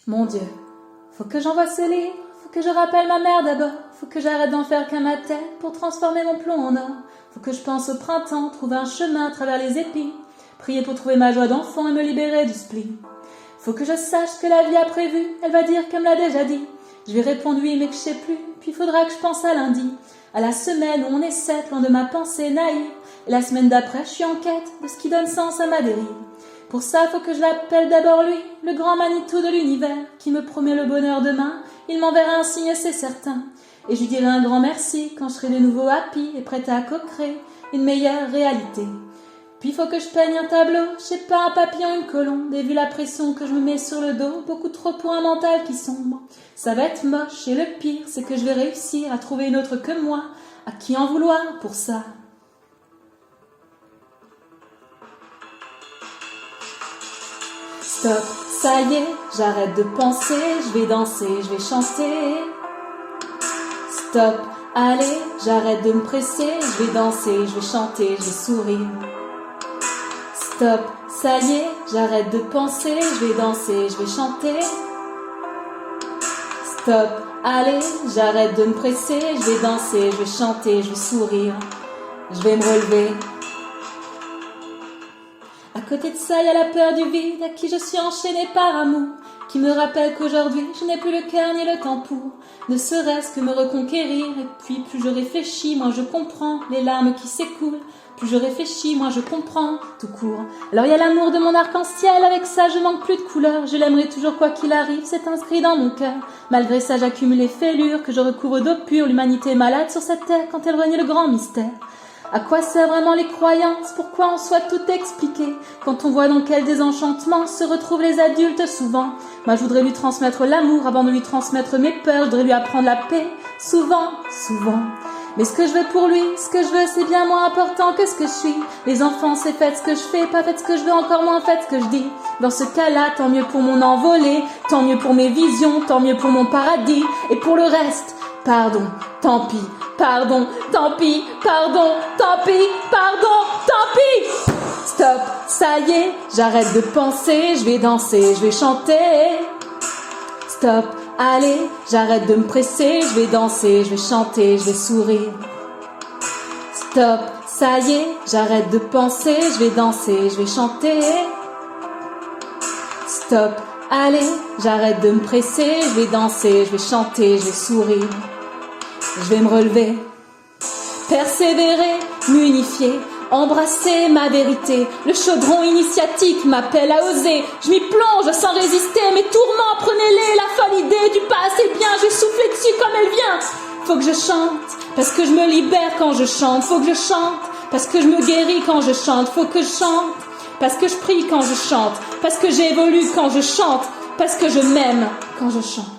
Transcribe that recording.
Mon Dieu, faut que j'envoie ce livre, faut que je rappelle ma mère d'abord, faut que j'arrête d'en faire qu'à ma tête pour transformer mon plomb en or. Faut que je pense au printemps, trouver un chemin à travers les épis, prier pour trouver ma joie d'enfant et me libérer du spleen. Faut que je sache ce que la vie a prévu, elle va dire qu'elle me l'a déjà dit. Je vais répondre oui mais que je sais plus, puis faudra que je pense à lundi, à la semaine où on est 7, loin de ma pensée naïve. Et la semaine d'après, je suis en quête de ce qui donne sens à ma dérive. Pour ça, faut que je l'appelle d'abord lui, le grand Manitou de l'univers, qui me promet le bonheur demain. Il m'enverra un signe, c'est certain. Et je lui dirai un grand merci quand je serai de nouveau happy et prête à co-créer une meilleure réalité. Puis faut que je peigne un tableau, je sais pas, un papillon, une colombe. Et vu la pression que je me mets sur le dos, beaucoup trop pour un mental qui sombre. Ça va être moche et le pire, c'est que je vais réussir à trouver une autre que moi. À qui en vouloir pour ça? Stop, ça y est, j'arrête de penser, je vais danser, je vais chanter. Stop, allez, j'arrête de me presser, je vais danser, je vais chanter, je vais sourire. Stop, ça y est, j'arrête de penser, je vais danser, je vais chanter. Stop, allez, j'arrête de me presser, je vais danser, je vais chanter, je vais sourire. Je vais me relever. À côté de ça, il y a la peur du vide, à qui je suis enchaînée par amour, qui me rappelle qu'aujourd'hui, je n'ai plus le cœur ni le temps pour, ne serait-ce que me reconquérir. Et puis, plus je réfléchis, moins je comprends les larmes qui s'écoulent. Plus je réfléchis, moins je comprends, tout court. Alors il y a l'amour de mon arc-en-ciel, avec ça je manque plus de couleurs. Je l'aimerai toujours quoi qu'il arrive, c'est inscrit dans mon cœur. Malgré ça j'accumule les fêlures, que je recouvre d'eau pure. L'humanité est malade sur cette terre quand elle renie le grand mystère. À quoi servent vraiment les croyances? Pourquoi on souhaite tout expliquer? Quand on voit dans quel désenchantement se retrouvent les adultes souvent. Moi je voudrais lui transmettre l'amour avant de lui transmettre mes peurs. Je voudrais lui apprendre la paix, souvent. Mais ce que je veux pour lui, ce que je veux, c'est bien moins important que ce que je suis. Les enfants, c'est faites ce que je fais, pas faites ce que je veux, encore moins faites ce que je dis. Dans ce cas-là, tant mieux pour mon envolée, tant mieux pour mes visions, tant mieux pour mon paradis. Et pour le reste, pardon, tant pis, pardon, tant pis, pardon, tant pis, pardon, tant pis. Stop, ça y est, j'arrête de penser, je vais danser, je vais chanter. Stop, allez, j'arrête de me presser, je vais danser, je vais chanter, je vais sourire. Stop, ça y est, j'arrête de penser, je vais danser, je vais chanter. Stop, allez, j'arrête de me presser, je vais danser, je vais chanter, je vais sourire. Je vais me relever, persévérer, m'unifier, embrasser ma vérité. Le chaudron initiatique m'appelle à oser. Je m'y plonge sans résister. Mes tourments, prenez-les. La folle idée du passé bien. Je vais souffler dessus comme elle vient. Faut que je chante parce que je me libère quand je chante. Faut que je chante parce que je me guéris quand je chante. Faut que je chante parce que je prie quand je chante. Parce que j'évolue quand je chante. Parce que je m'aime quand je chante.